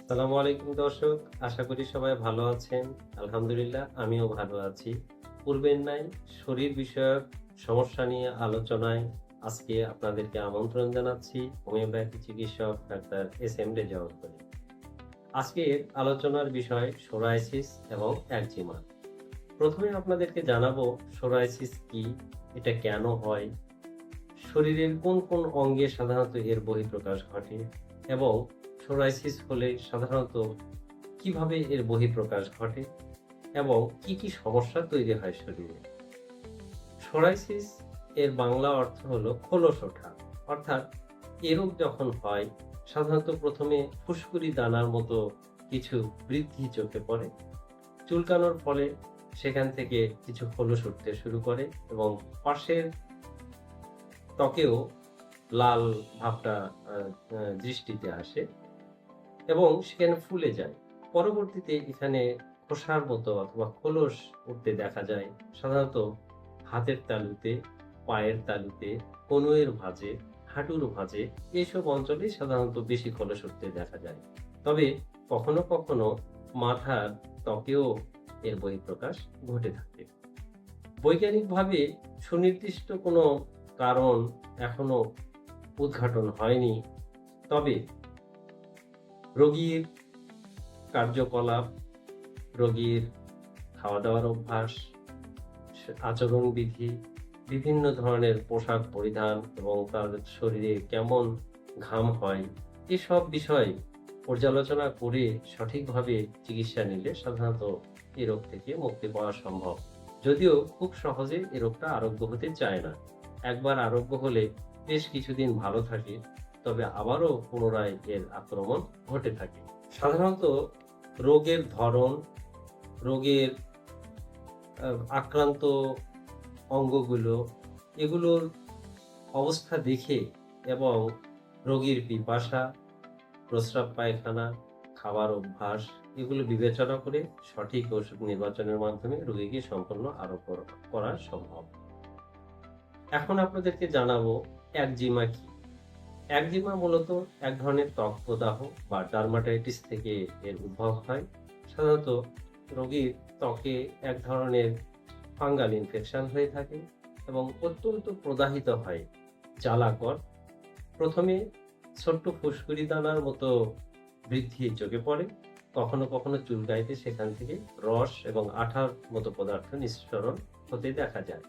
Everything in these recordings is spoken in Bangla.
আসসালামু আলাইকুম দর্শক। আশা করি সবাই ভালো আছেন। আলহামদুলিল্লাহ আমিও ভালো আছি। পূর্বের ন্যায় শরীর বিষয়ক সমস্যা নিয়ে আলোচনায় আজকে আপনাদেরকে আমন্ত্রণ জানাচ্ছি হোমিওপ্যাথি চিকিৎসক ডাক্তার এস.এম. রেজাউল করিম। আজকের আলোচনার বিষয় সোরায়াসিস এবং একজিমা। প্রথমে আপনাদেরকে জানাবো সোরায়াসিস কি, এটা কেন হয়, শরীরের কোন কোন অঙ্গে সাধারণত এর বহিঃপ্রকাশ ঘটে এবং সোরায়াসিস হলে সাধারণত কিভাবে এর বহিঃপ্রকাশ ঘটে এবং কি কি সমস্যা তৈরি হয় শরীরে। সোরায়াসিস এর বাংলা অর্থ হলো খোলস ওঠা। অর্থাৎ এ রোগ যখন হয় সাধারণত প্রথমে ফুসকুড়ি দানার মতো কিছু বৃদ্ধি চোখে পড়ে। চুলকানোর ফলে সেখান থেকে কিছু খোলস উঠতে শুরু করে এবং পাশের ত্বকেও লাল ভাবটা আ আ দৃষ্টিতে আসে এবং সেখানে ফুলে যায়। পরবর্তীতে এখানে খোসার মতো অথবা খোলস উঠতে দেখা যায়। সাধারণত হাতের তালুতে, পায়ের তালুতে, কনুইয়ের ভাঁজে, হাঁটুর ভাঁজে এসব অঞ্চলেই সাধারণত বেশি খোলস উঠতে দেখা যায়। তবে কখনো কখনো মাথার ত্বকেও এর বহিঃপ্রকাশ ঘটে থাকে। বৈজ্ঞানিকভাবে সুনির্দিষ্ট কোনো কারণ এখনো উদ্ঘাটন হয়নি। তবে রোগীর কার্যকলাপ, রোগীর খাওয়া-দাওয়ার অভ্যাস, আচরণবিধি, বিভিন্ন ধরনের পোশাক পরিধান এবং তার শরীরে কেমন ঘাম হয়, এসব বিষয় পর্যালোচনা করে সঠিকভাবে চিকিৎসা নিলে সাধারণত এ রোগ থেকে মুক্তি পাওয়া সম্ভব। যদিও খুব সহজে এ রোগটা আরোগ্য হতে চায় না। একবার আরোগ্য হলে বেশ কিছুদিন ভালো থাকে, তবে আবারও পুনরায় এর আক্রমণ ঘটে থাকে। সাধারণত রোগের ধরন, রোগের আক্রান্ত অঙ্গগুলো, এগুলোর অবস্থা দেখে এবং রোগীর পিপাসা, প্রস্রাব পায়খানা, খাবার অভ্যাস এগুলো বিবেচনা করে সঠিক ওষুধ নির্বাচনের মাধ্যমে রোগীকে সম্পূর্ণ আরোগ্য করা সম্ভব। এখন আপনাদেরকে জানাবো একজিমা কি? একজিমা মূলত এক ধরনের ত্বক প্রদাহ বা ডার্মাটাইটিস থেকে এর উদ্ভব হয়। সাধারণত রোগীর ত্বকে এক ধরনের ফাঙ্গাল ইনফেকশন হয়ে থাকে এবং অত্যন্ত প্রদাহিত হয়, জ্বালাকর। প্রথমে ছোট্ট ফুসকুড়ি দানার মতো বৃদ্ধি চোখে পড়ে। কখনো কখনো চুলকাইতে সেখান থেকে রস এবং আঠার মতো পদার্থ নিঃসরণ হতে দেখা যায়।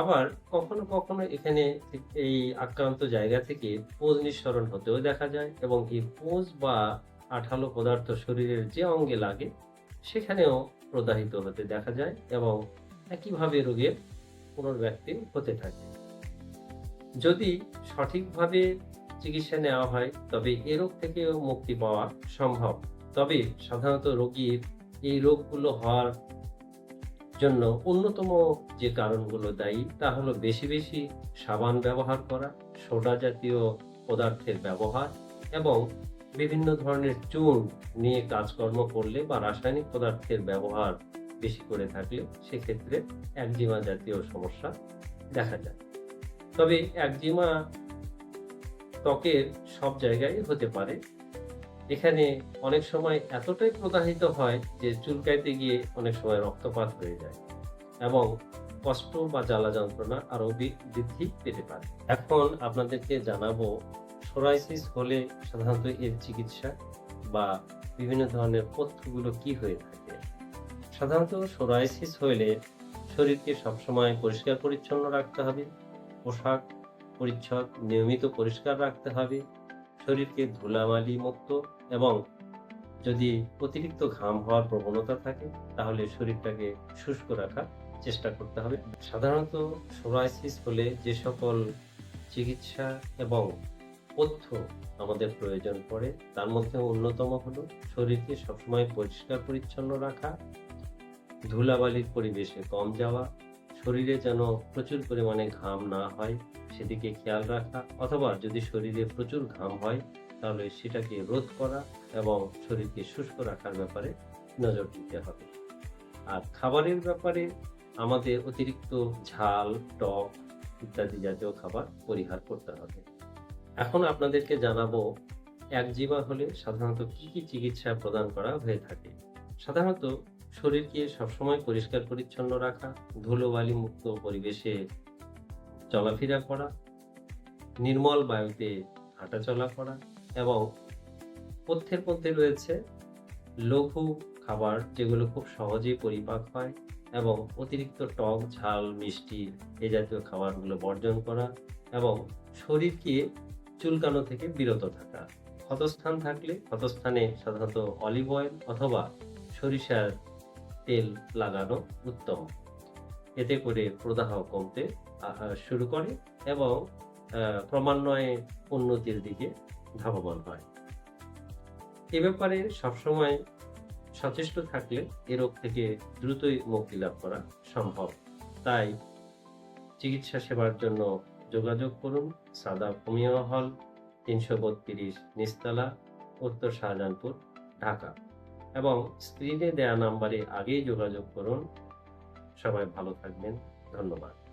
আবার কখনো কখনো এখানে এই আক্রান্ত জায়গা থেকে পুঁজ নিঃসরণ হতেও দেখা যায় এবং এই পুঁজ বা আঠালো পদার্থ শরীরের যে অঙ্গে লাগে সেখানেও প্রদাহিত হতে দেখা যায় এবং একইভাবে রোগের পুনর্ব্যক্তি হতে থাকে। যদি সঠিকভাবে চিকিৎসা নেওয়া হয় তবে এ রোগ থেকেও মুক্তি পাওয়া সম্ভব। তবে সাধারণত রোগীর এই রোগগুলো হওয়ার জন্য অন্যতম যে কারণগুলো দায়ী তা হলো বেশি বেশি সাবান ব্যবহার করা, সোডা জাতীয় পদার্থের ব্যবহার এবং বিভিন্ন ধরনের চুন নিয়ে কাজকর্ম করলে বা রাসায়নিক পদার্থের ব্যবহার বেশি করে থাকলে সেক্ষেত্রে একজিমা জাতীয় সমস্যা দেখা যায়। তবে একজিমা ত্বকের সব জায়গায় হতে পারে। এখানে অনেক সময় এতটাই প্রদাহিত হয় যে চুলকাইতে গিয়ে অনেক সময় রক্তপাত হয়ে যায় এবং কষ্ট বা জ্বালা যন্ত্রণা আরো বৃদ্ধি পেতে পারে। এখন আপনাদেরকে জানাবো সোরায়াসিস হলে সাধারণত এর চিকিৎসা বা বিভিন্ন ধরনের পথ্যগুলো কি হয়ে থাকে। সাধারণত সোরায়াসিস হলে শরীরকে সবসময় পরিষ্কার পরিচ্ছন্ন রাখতে হবে, পোশাক পরিচ্ছদ নিয়মিত পরিষ্কার রাখতে হবে, শরীরকে ধুলাবালি মুক্ত এবং যদি অতিরিক্ত ঘাম হওয়ার প্রবণতা থাকে তাহলে শরীরটাকে শুষ্ক রাখার চেষ্টা করতে হবে। সাধারণত সোরায়াসিস হলে যে সকল চিকিৎসা এবং পথ্য আমাদের প্রয়োজন পড়ে তার মধ্যে অন্যতম হলো শরীরকে সবসময় পরিষ্কার পরিচ্ছন্ন রাখা, ধুলাবালির পরিবেশে কম যাওয়া, শরীরে যেন প্রচুর পরিমাণে ঘাম না হয় সেদিকে খেয়াল রাখা, অথবা যদি শরীরে প্রচুর ঘাম হয় তাহলে সেটাকে রোধ করা এবং শরীরকে শুষ্ক রাখার ব্যাপারে নজর দিতে হবে। আর খাবারের ব্যাপারে আমাদের অতিরিক্ত ঝাল, টক ইত্যাদি জাতীয় খাবার পরিহার করতে হবে। এখন আপনাদেরকে জানাবো একজিমা হলে সাধারণত কি কি চিকিৎসা প্রদান করা হয়ে থাকে? সাধারণত শরীরকে সবসময় পরিষ্কার পরিচ্ছন্ন রাখা, ধুলোবালি মুক্ত পরিবেশে চলাফেরা করা, নির্মল বায়ুতে হাঁটাচলা করা এবং পথ্যের মধ্যে রয়েছে লঘু খাবার যেগুলো খুব সহজেই পরিপাক হয় এবং অতিরিক্ত টক, ঝাল, মিষ্টি এ জাতীয় খাবারগুলো বর্জন করা এবং শরীরকে চুলকানো থেকে বিরত থাকা। ক্ষতস্থান থাকলে ক্ষতস্থানে সাধারণত অলিভ অয়েল অথবা সরিষার তেল লাগানো উত্তম। এতে করে প্রদাহ কমতে শুরু করে এবং ক্রমান্বয়ে উন্নতির দিকে ধাবমান হয়। এ ব্যাপারে সবসময় সচেষ্ট থাকলে এ রোগ থেকে দ্রুতই মুক্তি লাভ করা সম্ভব। তাই চিকিৎসা সেবার জন্য যোগাযোগ করুন সাদাব হোমিও হল, ৩৩২ নিচতলা, উত্তর শাহজাহানপুর, ঢাকা এবং স্ক্রিনে দেয়া নাম্বারে আগেই যোগাযোগ করুন। সবাই ভালো থাকবেন। ধন্যবাদ।